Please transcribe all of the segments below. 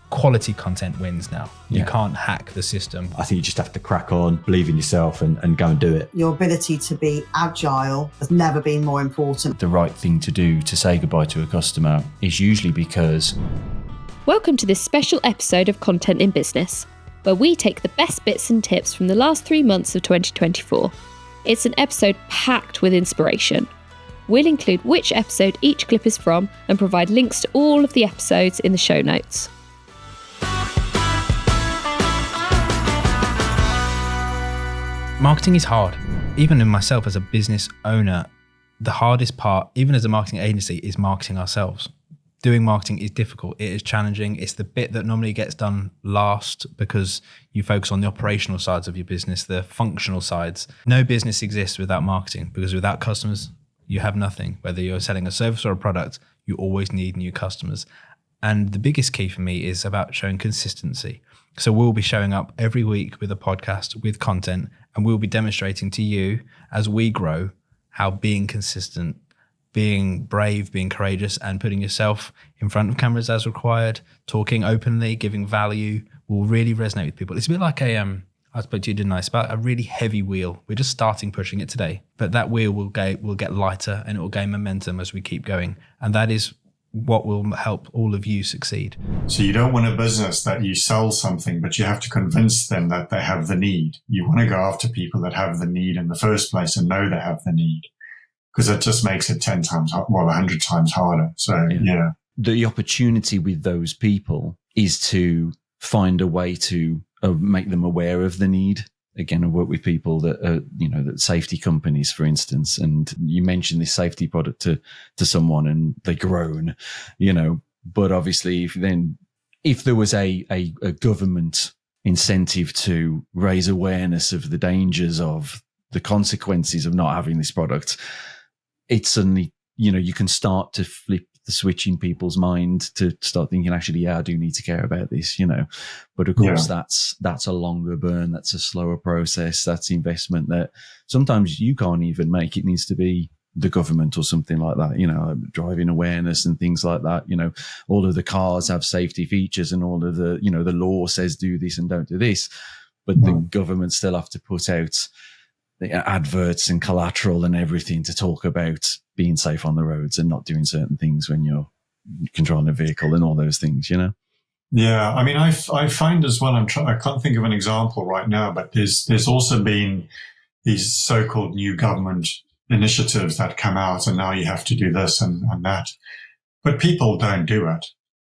quality content wins now. You Yeah. can't hack the system. I think you just have to crack on, believe in yourself and go and do it. Your ability to be agile has never been more important. The right thing to do to say goodbye to a customer is usually because... Welcome to this special episode of Content in Business, where we take the best bits and tips from the last 3 months of 2024. It's an episode packed with inspiration. We'll include which episode each clip is from and provide links to all of the episodes in the show notes. Marketing is hard. Even in myself as a business owner, the hardest part, even as a marketing agency, is marketing ourselves. Doing marketing is difficult. It is challenging. It's the bit that normally gets done last because you focus on the operational sides of your business, the functional sides. No business exists without marketing, because without customers, you have nothing. Whether you're selling a service or a product, you always need new customers. And the biggest key for me is about showing consistency. So we'll be showing up every week with a podcast, with content, and we'll be demonstrating to you as we grow how being consistent, being brave, being courageous, and putting yourself in front of cameras as required, talking openly, giving value will really resonate with people. It's a bit like I spoke to you, didn't I? It's about a really heavy wheel. We're just starting pushing it today, but that wheel will get lighter and it will gain momentum as we keep going. And that is what will help all of you succeed. So you don't want a business that you sell something, but you have to convince them that they have the need. You want to go after people that have the need in the first place and know they have the need, because it just makes it 100 times harder. So, yeah. The opportunity with those people is to find a way to make them aware of the need. Again, I work with people that are, that safety companies, for instance, and you mention this safety product to someone and they groan, but obviously if there was a government incentive to raise awareness of the dangers of the consequences of not having this product, it's suddenly, you can start to flip the switch in people's mind to start thinking, actually, I do need to care about this, But of course, that's a longer burn. That's a slower process. That's investment that sometimes you can't even make. It needs to be the government or something like that, driving awareness and things like that. All of the cars have safety features and all of the, the law says do this and don't do this, but the government still have to put out the adverts and collateral and everything to talk about being safe on the roads and not doing certain things when you're controlling a vehicle and all those things, Yeah. I mean, I find as well, I can't think of an example right now, but there's also been these so-called new government initiatives that come out and now you have to do this and that, but people don't do it.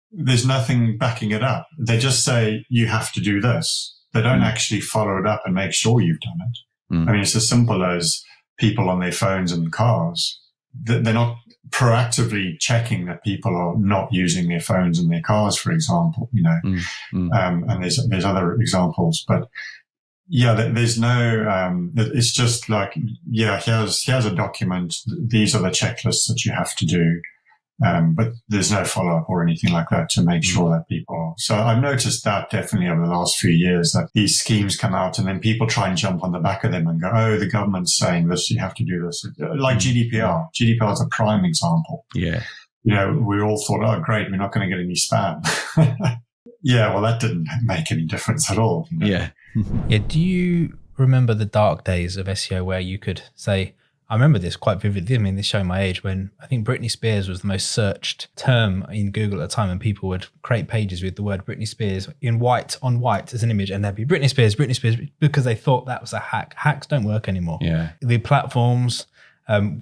There's nothing backing it up. They just say, you have to do this. They don't actually follow it up and make sure you've done it. I mean, it's as simple as people on their phones and cars. They're not proactively checking that people are not using their phones in their cars, for example, and there's other examples, but there's no, it's just like, here's a document. These are the checklists that you have to do. But there's no follow-up or anything like that to make sure that people... So I've noticed that definitely over the last few years, that these schemes come out and then people try and jump on the back of them and go, oh, the government's saying this, you have to do this. Like GDPR. GDPR is a prime example. Yeah. We all thought, oh, great, we're not going to get any spam. Yeah, well, that didn't make any difference at all. Yeah. Yeah. Do you remember the dark days of SEO where you could say... I remember this quite vividly. I mean, this showing my age, when I think Britney Spears was the most searched term in Google at the time, and people would create pages with the word Britney Spears in white on white as an image, and there'd be Britney Spears, because they thought that was a hack. Hacks don't work anymore. Yeah. The platforms, I'm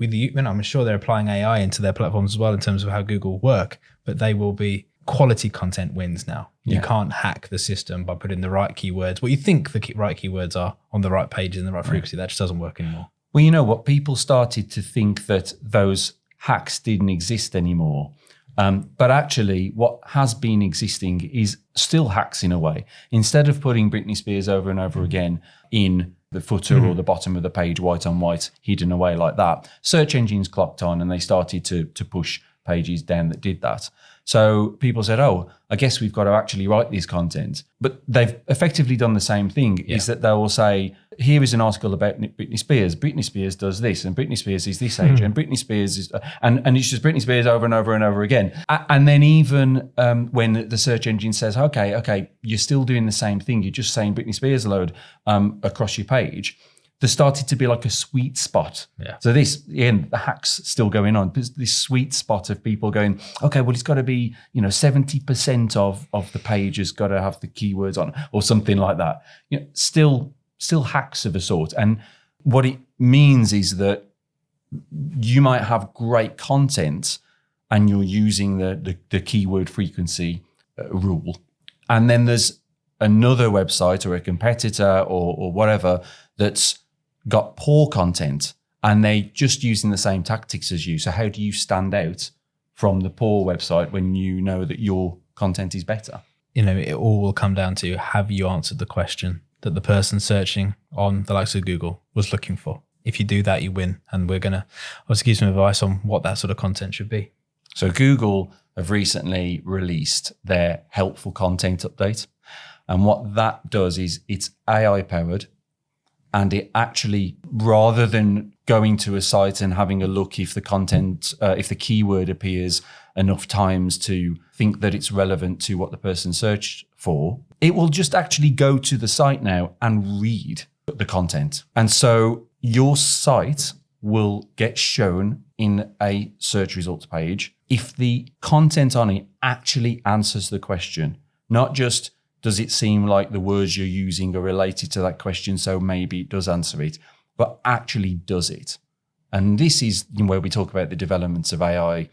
sure they're applying AI into their platforms as well in terms of how Google work, but they will be quality content wins now. You can't hack the system by putting the right keywords. What you think the right keywords are on the right pages and the right frequency, that just doesn't work anymore. Well, you know what? People started to think that those hacks didn't exist anymore. But actually, what has been existing is still hacks in a way. Instead of putting Britney Spears over and over again in the footer or the bottom of the page, white on white, hidden away like that, search engines clocked on and they started to push pages down that did that. So people said, oh, I guess we've got to actually write this content. But they've effectively done the same thing, is that they will say, here is an article about Britney Spears. Britney Spears does this, and Britney Spears is this age, and Britney Spears is, and it's just Britney Spears over and over and over again. And then even when the search engine says, okay, you're still doing the same thing, you're just saying Britney Spears a load across your page, there started to be like a sweet spot. Yeah. So this, again, the hack's still going on. This sweet spot of people going, okay, well, it's got to be, 70% of the page has got to have the keywords on, or something like that. Still hacks of a sort. And what it means is that you might have great content and you're using the keyword frequency rule. And then there's another website or a competitor or whatever that's got poor content and they just using the same tactics as you. So how do you stand out from the poor website when you know that your content is better? It all will come down to, have you answered the question that the person searching on the likes of Google was looking for? If you do that, you win. And we're going to also give some advice on what that sort of content should be. So Google have recently released their helpful content update. And what that does is it's AI powered. And it actually, rather than going to a site and having a look if the content, if the keyword appears enough times to think that it's relevant to what the person searched for, it will just actually go to the site now and read the content. And so your site will get shown in a search results page if the content on it actually answers the question, not just does it seem like the words you're using are related to that question, so maybe it does answer it, but actually does it. And this is where we talk about the developments of AI,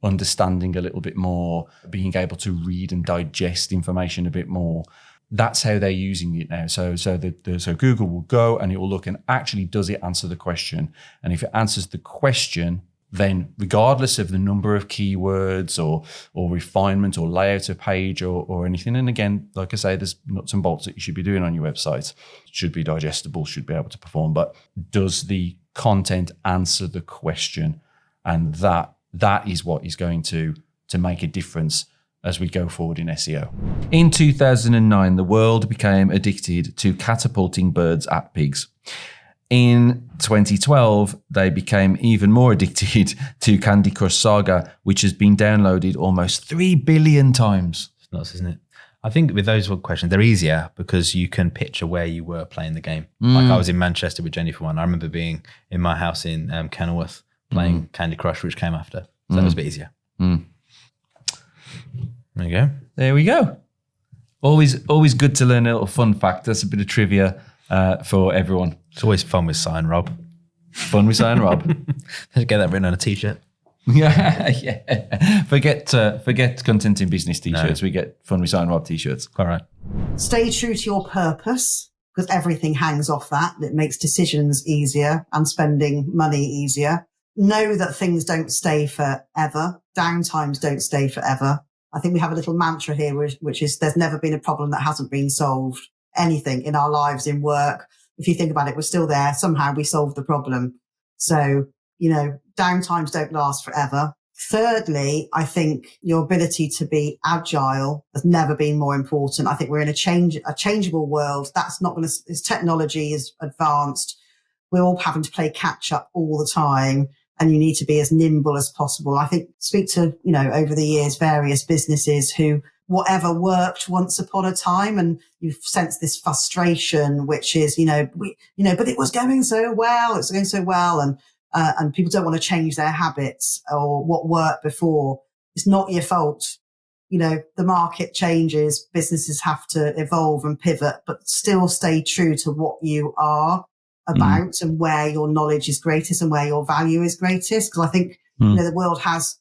understanding a little bit more, being able to read and digest information a bit more. That's how they're using it now. So Google will go and it will look and actually does it answer the question? And if it answers the question, then regardless of the number of keywords or refinement or layout of page or anything, and again, like I say, there's nuts and bolts that you should be doing on your website. It should be digestible, should be able to perform, but does the content answer the question? And that is what is going to make a difference as we go forward in SEO. In 2009, the world became addicted to catapulting birds at pigs. In 2012, they became even more addicted to Candy Crush Saga, which has been downloaded almost 3 billion times. It's nuts, isn't it? I think with those questions, they're easier because you can picture where you were playing the game. Like I was in Manchester with Jenny for one. I remember being in my house in Kenilworth playing Candy Crush, which came after. So that was a bit easier. There you go. There we go. Always good to learn a little fun fact. That's a bit of trivia for everyone. It's always fun with Si and Rob. Fun with Si and Rob. Let's get that written on a t-shirt. Yeah. Forget content in business t-shirts. No. We get Fun with Si and Rob t-shirts. All right. Stay true to your purpose, because everything hangs off that. It makes decisions easier and spending money easier. Know that things don't stay forever. Downtimes don't stay forever. I think we have a little mantra here, which is there's never been a problem that hasn't been solved. Anything in our lives, in work, if you think about it, we're still there. Somehow we solved the problem. So, downtimes don't last forever. Thirdly, I think your ability to be agile has never been more important. I think we're in a changeable world. That's not going to, as technology is advanced, we're all having to play catch up all the time. And you need to be as nimble as possible. I think speak to, over the years, various businesses who whatever worked once upon a time, and you've sensed this frustration, which is, but it was going so well. It's going so well. And people don't want to change their habits or what worked before. It's not your fault. The market changes, businesses have to evolve and pivot, but still stay true to what you are about and where your knowledge is greatest and where your value is greatest. Because I think, the world has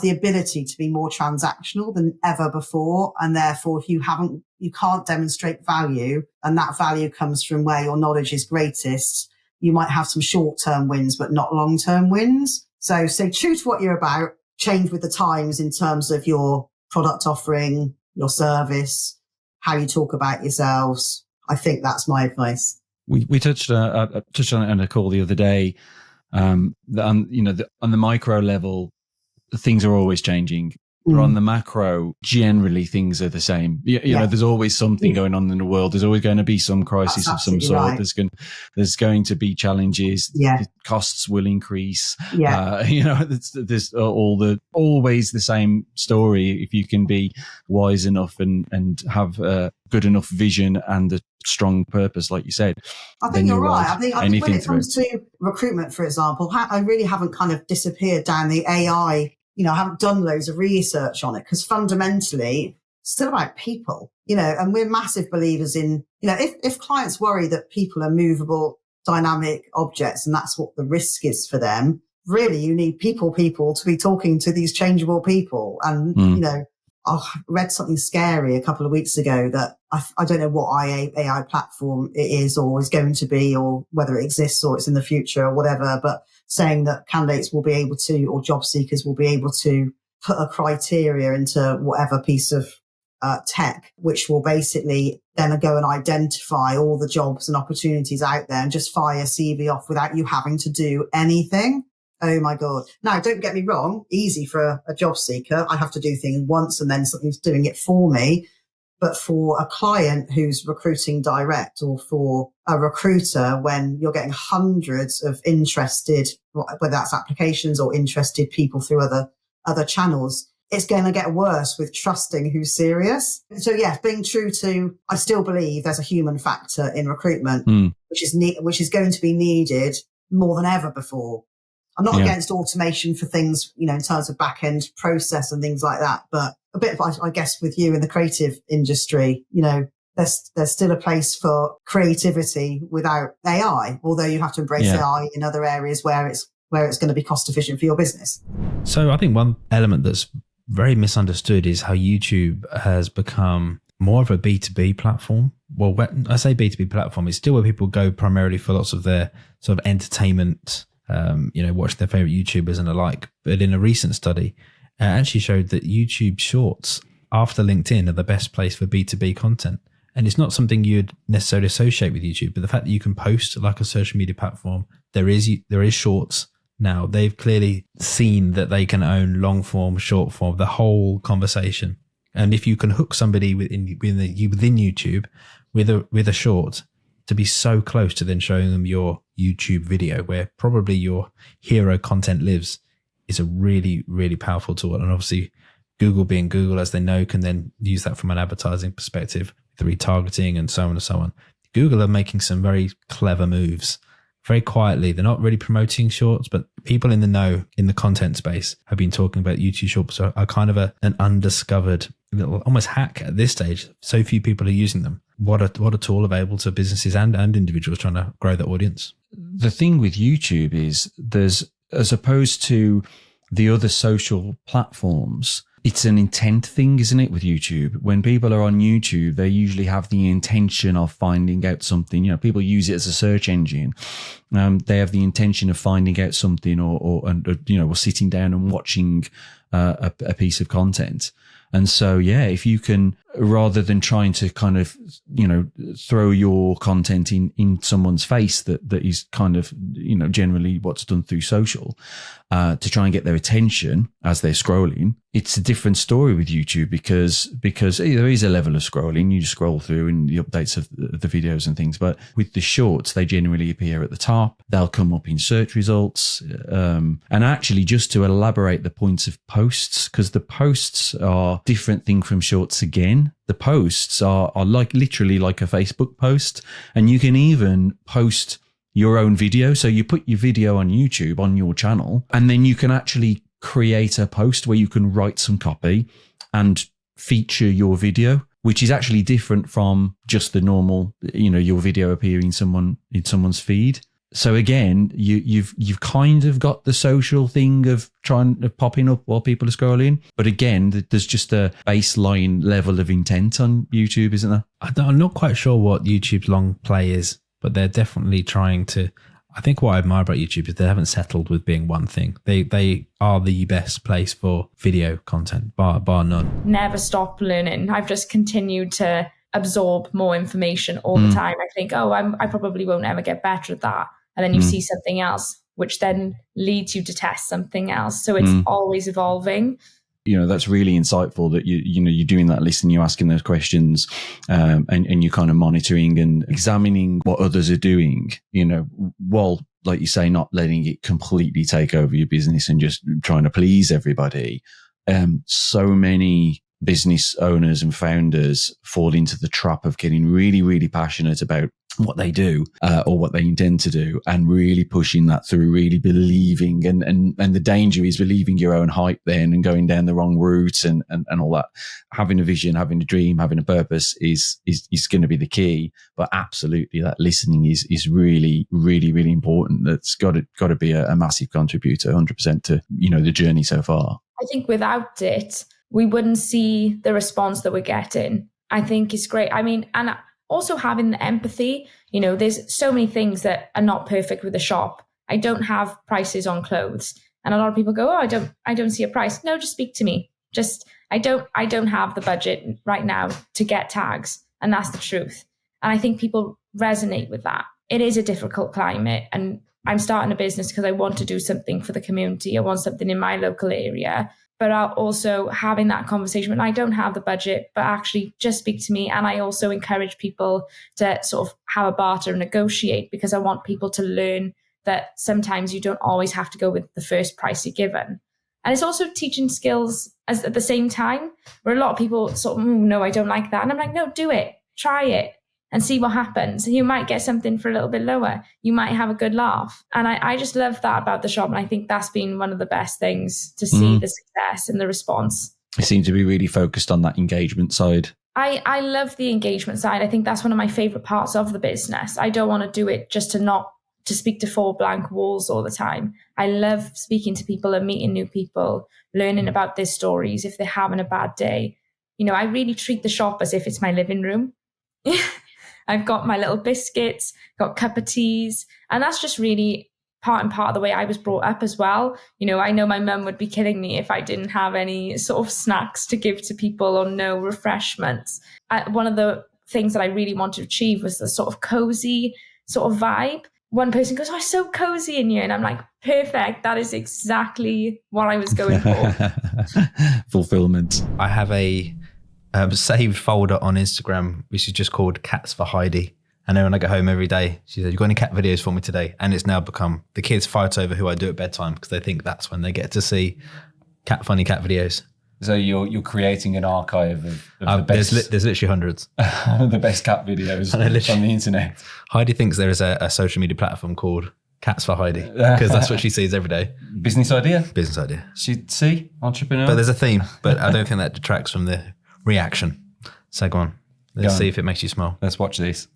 the ability to be more transactional than ever before. And therefore, if you can't demonstrate value, and that value comes from where your knowledge is greatest, you might have some short-term wins, but not long-term wins. So stay true to what you're about, change with the times in terms of your product offering, your service, how you talk about yourselves. I think that's my advice. We touched on it on a call the other day. On the micro level, things are always changing. But on the macro, generally things are the same. You know, there's always something going on in the world. There's always going to be some crisis of some sort. Right. There's going to be challenges. Yeah. Costs will increase. Yeah. You know, there's always the same story. If you can be wise enough and have a good enough vision and a strong purpose, like you said. I think you're right. I think when it comes to recruitment, for example, I really haven't kind of disappeared down the AI. You know, I haven't done loads of research on it because fundamentally it's still about people, you know, and we're massive believers in, you know, if clients worry that people are movable, dynamic objects and that's what the risk is for them, really you need people to be talking to these changeable people. And, you know, I read something scary a couple of weeks ago that I don't know what AI platform it is or is going to be or whether it exists or it's in the future or whatever, but saying that candidates will be able to, or job seekers will be able to put a criteria into whatever piece of tech, which will basically then go and identify all the jobs and opportunities out there and just fire a CV off without you having to do anything. Oh my God. Now, don't get me wrong. Easy for a job seeker. I have to do things once and then something's doing it for me. But for a client who's recruiting direct or for a recruiter, when you're getting hundreds of interested, whether that's applications or interested people through other channels, it's going to get worse with trusting who's serious. So yeah, being true to, I still believe there's a human factor in recruitment, which is going to be needed more than ever before. I'm not against automation for things, you know, in terms of back end process and things like that. But a bit of, I guess, with you in the creative industry, you know, there's still a place for creativity without AI, although you have to embrace AI in other areas where it's going to be cost efficient for your business. So I think one element that's very misunderstood is how YouTube has become more of a B2B platform. Well, when I say B2B platform, it's still where people go primarily for lots of their sort of entertainment, you know, watch their favorite YouTubers and the like. But in a recent study, it actually showed that YouTube Shorts after LinkedIn are the best place for B2B content. And it's not something you'd necessarily associate with YouTube, but the fact that you can post like a social media platform, there is Shorts now. They've clearly seen that they can own long form, short form, the whole conversation. And if you can hook somebody within YouTube with a short, to be so close to then showing them your YouTube video where probably your hero content lives is a really, really powerful tool. And obviously Google, being Google as they know, can then use that from an advertising perspective, the retargeting and so on and so on. Google are making some very clever moves very quietly. They're not really promoting shorts, but people in the know in the content space have been talking about YouTube shorts are kind of an undiscovered little almost hack at this stage. So few people are using them. What a tool available to businesses and individuals trying to grow their audience. The thing with YouTube is there's, as opposed to the other social platforms, it's an intent thing, isn't it, with YouTube? When people are on YouTube, they usually have the intention of finding out something. You know, people use it as a search engine. They have the intention of finding out something or sitting down and watching a piece of content. And so, yeah, if you can, rather than trying to kind of, you know, throw your content in someone's face that is kind of, you know, generally what's done through social, to try and get their attention as they're scrolling, it's a different story with YouTube because there is a level of scrolling. You just scroll through and the updates of the videos and things. But with the shorts, they generally appear at the top. They'll come up in search results. And actually, just to elaborate the points of posts, because the posts are different thing from shorts again. The posts are like literally like a Facebook post, and you can even post your own video. So you put your video on YouTube on your channel, and then you can actually create a post where you can write some copy and feature your video, which is actually different from just the normal, you know, your video appearing in someone's feed. So again, you've kind of got the social thing of popping up while people are scrolling, but again, there's just a baseline level of intent on YouTube, isn't there? I'm not quite sure what YouTube's long play is, but they're definitely trying to. I think what I admire about YouTube is they haven't settled with being one thing. They are the best place for video content, bar none. Never stop learning. I've just continued to absorb more information all the time. I think, I probably won't ever get better at that. And then you see something else, which then leads you to test something else. So it's always evolving. That's really insightful that you're doing that listening, you're asking those questions, and you're kind of monitoring and examining what others are doing, while, like you say, not letting it completely take over your business and just trying to please everybody. So many business owners and founders fall into the trap of getting really, really passionate about what they do, or what they intend to do, and really pushing that through, really believing, and the danger is believing your own hype then and going down the wrong route and all that. Having a vision, having a dream, having a purpose is going to be the key. But absolutely, that listening is really, really, really important. That's got to be a massive contributor, 100% to the journey so far. I think without it, we wouldn't see the response that we're getting. I think it's great. I mean, and also having the empathy, there's so many things that are not perfect with the shop. I don't have prices on clothes. And a lot of people go, oh, I don't see a price. No, just speak to me. I don't have the budget right now to get tags. And that's the truth. And I think people resonate with that. It is a difficult climate. And I'm starting a business because I want to do something for the community. I want something in my local area. But also having that conversation when I don't have the budget, but actually just speak to me. And I also encourage people to sort of have a barter and negotiate, because I want people to learn that sometimes you don't always have to go with the first price you're given. And it's also teaching skills at the same time, where a lot of people sort of, no, I don't like that. And I'm like, no, do it, try it and see what happens. You might get something for a little bit lower. You might have a good laugh. And I just love that about the shop. And I think that's been one of the best things to see, the success and the response. It seems to be really focused on that engagement side. I love the engagement side. I think that's one of my favorite parts of the business. I don't want to do it just to speak to 4 blank walls all the time. I love speaking to people and meeting new people, learning about their stories if they're having a bad day. I really treat the shop as if it's my living room. I've got my little biscuits, got cup of teas, and that's just really part of the way I was brought up as well. I know my mum would be killing me if I didn't have any sort of snacks to give to people or no refreshments. One of the things that I really wanted to achieve was the sort of cozy sort of vibe. One person goes, oh, it's so cozy in here. And I'm like, perfect. That is exactly what I was going for. Fulfillment. I have a saved folder on Instagram, which is just called Cats for Heidi. And then when I go home every day, she said, you got any cat videos for me today? And it's now become, the kids fight over who I do at bedtime because they think that's when they get to see funny cat videos. So you're creating an archive of the best. There's literally hundreds. The best cat videos on the internet. Heidi thinks there is a social media platform called Cats for Heidi because that's what she sees every day. Business idea? Business idea. She'd see, entrepreneur. But there's a theme, but I don't think that detracts from the reaction. So go on. Let's see if it makes you smile. Let's watch this.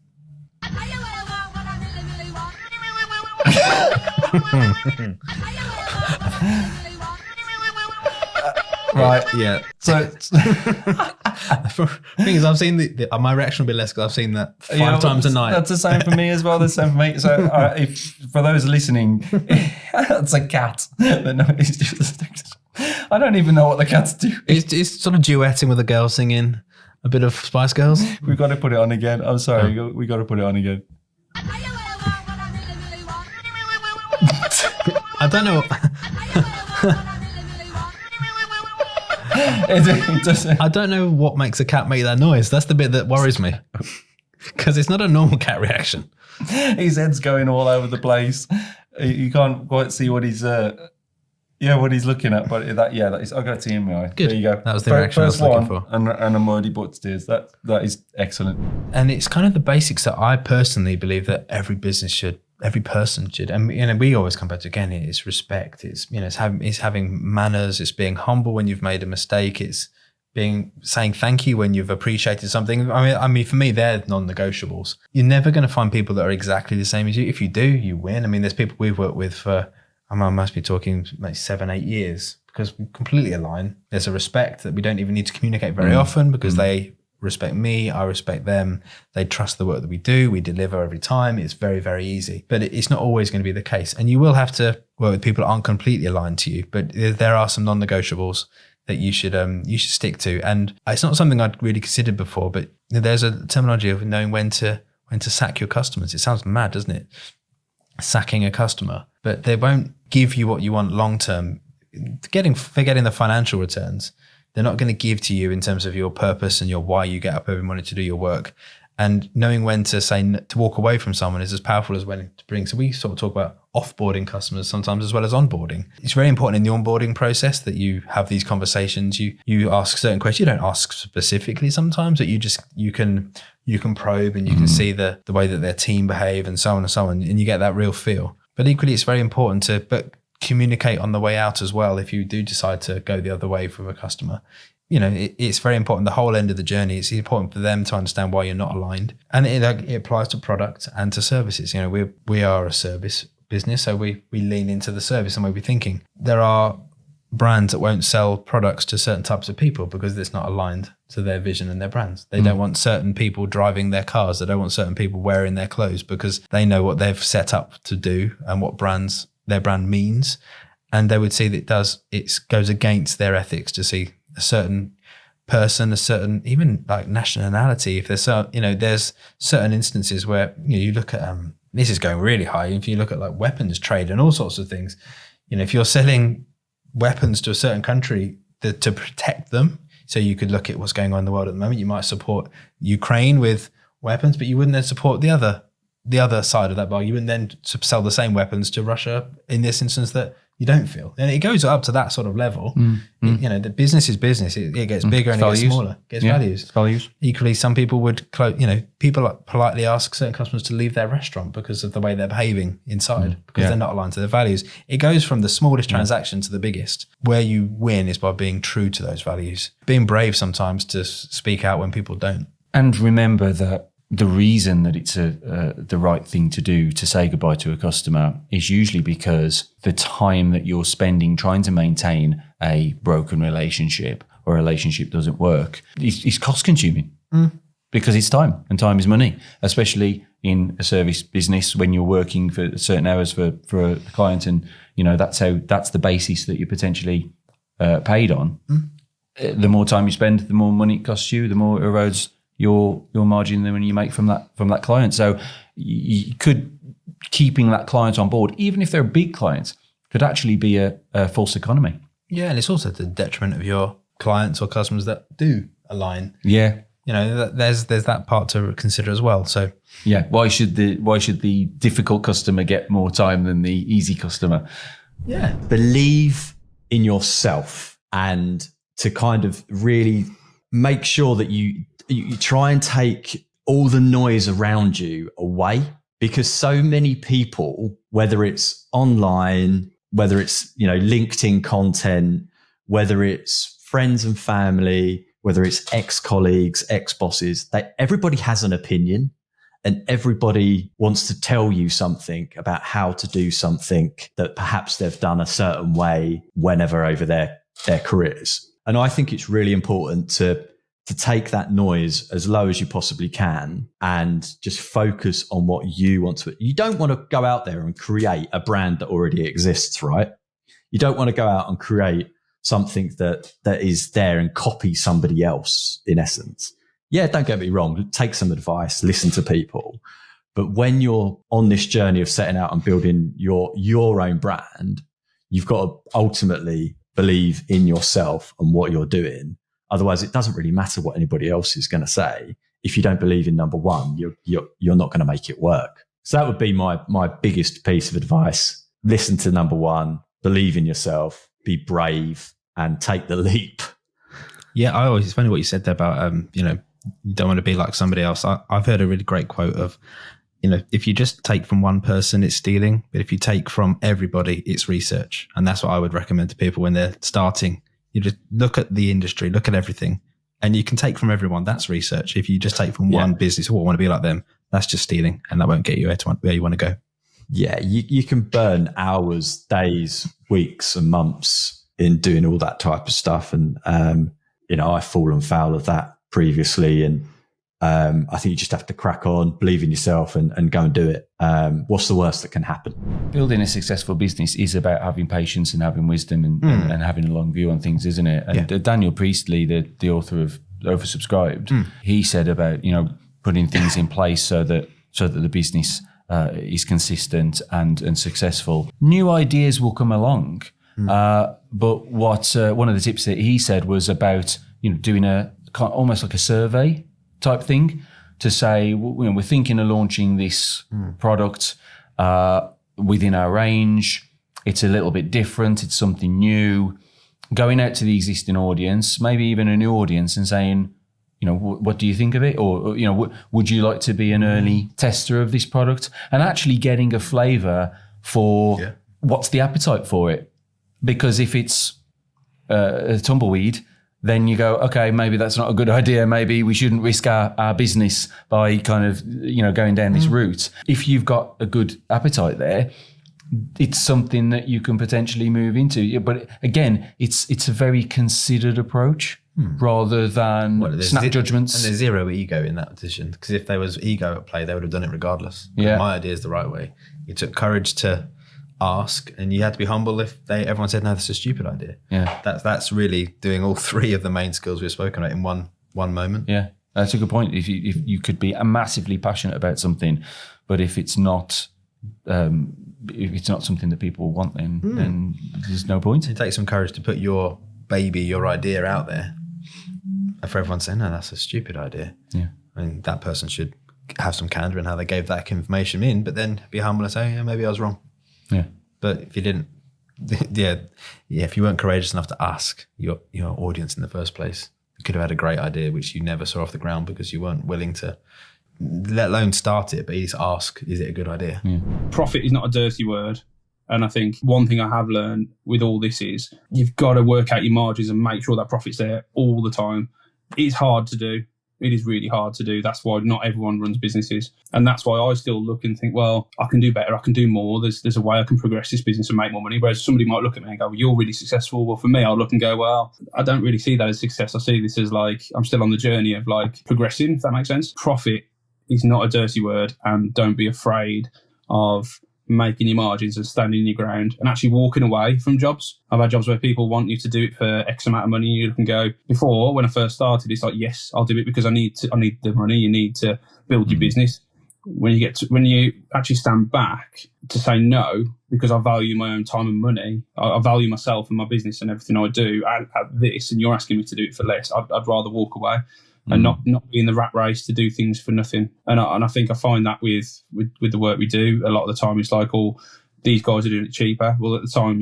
Right. Yeah. So the thing is, I've seen my reaction will be less because I've seen that 5 times a night. That's the same for me as well. The same for me. So if for those listening, it's a cat. I don't even know what the cats do. It's sort of duetting with a girl singing a bit of Spice Girls. We've got to put it on again. I'm sorry. We got to put it on again. I don't know. I don't know what makes a cat make that noise. That's the bit that worries me. Because it's not a normal cat reaction. His head's going all over the place. You can't quite see what he's what he's looking at. But that is, I got a tear in my eye. Good. There you go. That was the reaction I was looking for. And I'm already butts tears. That is excellent. And it's kind of the basics that I personally believe that every person should, and we always come back to again. It's respect. It's it's having manners. It's being humble when you've made a mistake. It's saying thank you when you've appreciated something. I mean, for me, they're non-negotiables. You're never going to find people that are exactly the same as you. If you do, you win. I mean, there's people we've worked with for I must be talking like 7-8 years because we completely align. There's a respect that we don't even need to communicate very often because they respect me, I respect them. They trust the work that we do. We deliver every time. It's very, very easy. But it's not always going to be the case. And you will have to work with people that aren't completely aligned to you. But there are some non-negotiables that you should stick to. And it's not something I'd really considered before, but there's a terminology of knowing when to sack your customers. It sounds mad, doesn't it? Sacking a customer. But they won't give you what you want long term. forgetting the financial returns. They're not going to give to you in terms of your purpose and your why you get up every morning to do your work. And knowing when to say to walk away from someone is as powerful as when to bring. So we sort of talk about offboarding customers sometimes as well as onboarding. It's very important in the onboarding process that you have these conversations. You ask certain questions. You don't ask specifically sometimes, but you can probe and you can see the way that their team behave and so on and so on, and you get that real feel. But equally, it's very important to communicate on the way out as well. If you do decide to go the other way from a customer, it's very important. The whole end of the journey, it's important for them to understand why you're not aligned. And it applies to product and to services. We are a service business, so we lean into the service and way we're thinking. There are brands that won't sell products to certain types of people because it's not aligned to their vision and their brands. They don't want certain people driving their cars. They don't want certain people wearing their clothes because they know what they've set up to do and what their brand means. And they would see that it goes against their ethics to see a certain person, a certain even like nationality. If there's there's certain instances where you look at this is going really high. If you look at like weapons trade and all sorts of things, if you're selling weapons to a certain country to protect them, so you could look at what's going on in the world at the moment. You might support Ukraine with weapons, but you wouldn't then support the other side of that bar. You wouldn't then sell the same weapons to Russia in this instance that you don't feel. And it goes up to that sort of level. The business is business. It gets bigger and it gets smaller. It gets values. Values. Equally, some people would people politely ask certain customers to leave their restaurant because of the way they're behaving inside, because they're not aligned to their values. It goes from the smallest transaction to the biggest. Where you win is by being true to those values. Being brave sometimes to speak out when people don't. And remember that the reason that it's the right thing to do to say goodbye to a customer is usually because the time that you're spending trying to maintain a broken relationship or a relationship doesn't work is cost consuming because it's time, and time is money, especially in a service business when you're working for certain hours for a client, and that's the basis that you're potentially paid on. The more time you spend, the more money it costs you, the more it erodes your margin than when you make from that client. So you could keeping that client on board, even if they're a big client, could actually be a false economy. Yeah, and it's also to the detriment of your clients or customers that do align. Yeah, there's that part to consider as well. So yeah, why should the difficult customer get more time than the easy customer? Yeah, believe in yourself, and to kind of really make sure that you try and take all the noise around you away, because so many people, whether it's online, whether it's, LinkedIn content, whether it's friends and family, whether it's ex-colleagues, ex-bosses, everybody has an opinion and everybody wants to tell you something about how to do something that perhaps they've done a certain way whenever over their careers. And I think it's really important to take that noise as low as you possibly can and just focus on what you want to. You don't want to go out there and create a brand that already exists, right? You don't want to go out and create something that is there and copy somebody else, in essence. Yeah, don't get me wrong. Take some advice, listen to people. But when you're on this journey of setting out and building your own brand, you've got to ultimately believe in yourself and what you're doing. Otherwise, it doesn't really matter what anybody else is going to say. If you don't believe in number one, you're not going to make it work. So that would be my biggest piece of advice. Listen to number one, believe in yourself, be brave, and take the leap. Yeah, it's funny what you said there about, you don't want to be like somebody else. I've heard a really great quote of, if you just take from one person, it's stealing. But if you take from everybody, it's research. And that's what I would recommend to people when they're starting. You just look at the industry, look at everything, and you can take from everyone. That's research. If you just take from one business or want to be like them, that's just stealing, and that won't get you where you want to go. Yeah, you can burn hours, days, weeks and months in doing all that type of stuff. And, I've fallen foul of that previously. And I think you just have to crack on, believe in yourself and go and do it. What's the worst that can happen? Building a successful business is about having patience and having wisdom and having a long view on things, isn't it? And Daniel Priestley, the author of Oversubscribed, he said about, putting things in place so that the business is consistent and successful. New ideas will come along, But what one of the tips that he said was about doing almost like a survey type thing to say, we're thinking of launching this product within our range. It's a little bit different. It's something new. Going out to the existing audience, maybe even a new audience, and saying, what do you think of it? Or, would you like to be an early tester of this product? And actually getting a flavour for what's the appetite for it. Because if it's a tumbleweed, then you go, okay, maybe that's not a good idea. Maybe we shouldn't risk our business by kind of, going down this route. If you've got a good appetite there, it's something that you can potentially move into. But again, it's a very considered approach rather than snap judgments. And there's zero ego in that decision, because if there was ego at play, they would have done it regardless. Yeah. My idea is the right way. It took courage to ask, and you had to be humble if everyone said, no, that's a stupid idea. Yeah. That's really doing all three of the main skills we've spoken about in one moment. Yeah, that's a good point. If you could be massively passionate about something, but if it's not something that people want, then there's no point. It takes some courage to put your idea out there for everyone saying, no, that's a stupid idea. Yeah. I mean, that person should have some candor in how they gave that information in, but then be humble and say, yeah, maybe I was wrong. Yeah. But if you didn't, if you weren't courageous enough to ask your audience in the first place, you could have had a great idea which you never saw off the ground because you weren't willing to, let alone start it, but at least ask, is it a good idea? Yeah. Profit is not a dirty word. And I think one thing I have learned with all this is you've got to work out your margins and make sure that profit's there all the time. It's hard to do. It is really hard to do. That's why not everyone runs businesses. And that's why I still look and think, well, I can do better. I can do more. There's a way I can progress this business and make more money. Whereas somebody might look at me and go, well, you're really successful. Well, for me, I'll look and go, well, I don't really see that as success. I see this as like, I'm still on the journey of like progressing, if that makes sense. Profit is not a dirty word, and don't be afraid of making your margins and standing your ground and actually walking away from jobs. I've had jobs where people want you to do it for X amount of money. You can go, before, when I first started, it's like, yes, I'll do it because I need the money. You need to build your business. When you actually stand back to say no, because I value my own time and money, I value myself and my business and everything I do at this, and you're asking me to do it for less, I'd rather walk away. And not be in the rat race to do things for nothing. And I think I find that with the work we do, a lot of the time it's like, oh, these guys are doing it cheaper. Well, at the time,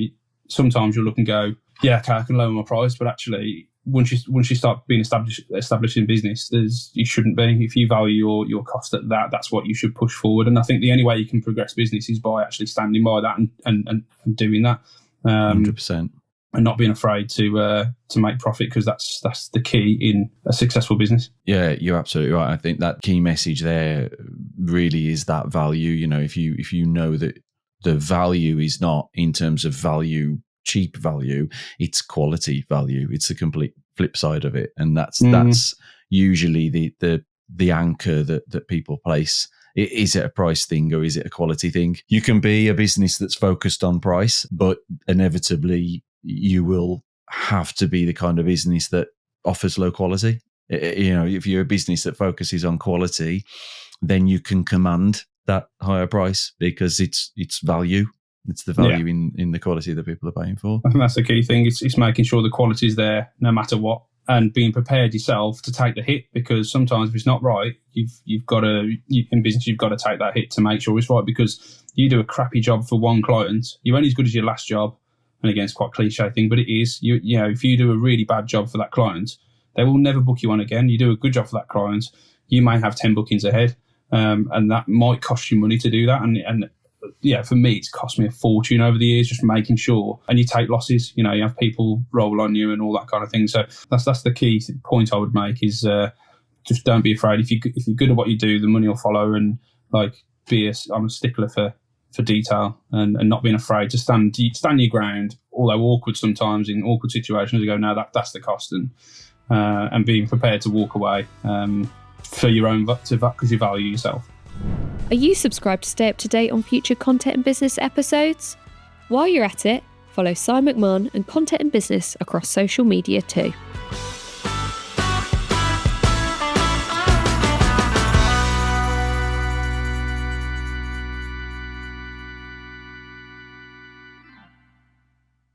sometimes you'll look and go, yeah, okay, I can lower my price. But actually, once you start being established in business, you shouldn't be. If you value your cost at that's what you should push forward. And I think the only way you can progress business is by actually standing by that and doing that. 100%. And not being afraid to make profit, because that's the key in a successful business. Yeah, you're absolutely right. I think that key message there really is that value. If you know that the value is not in terms of value, cheap value, it's quality value. It's the complete flip side of it, and that's usually the anchor that people place. Is it a price thing or is it a quality thing? You can be a business that's focused on price, but inevitably you will have to be the kind of business that offers low quality. If you're a business that focuses on quality, then you can command that higher price because it's value. It's the value in the quality that people are paying for. I think that's the key thing. It's making sure the quality is there no matter what, and being prepared yourself to take the hit, because sometimes if it's not right, you've got to, in business, you've got to take that hit to make sure it's right, because you do a crappy job for one client, you're only as good as your last job. And again, it's quite a cliche thing, but it is. If you do a really bad job for that client, they will never book you on again. You do a good job for that client, you may have 10 bookings ahead, and that might cost you money to do that. And for me, it's cost me a fortune over the years just making sure. And you take losses. You have people roll on you and all that kind of thing. So that's the key point I would make is just don't be afraid. If you're good at what you do, the money will follow. And I'm a stickler for detail and not being afraid to stand your ground, although awkward sometimes in awkward situations. You go, no, that's the cost, and being prepared to walk away for your own, because you value yourself. Are you subscribed to stay up to date on future Content and Business episodes? While you're at it, follow Si McMahon and Content and Business across social media too.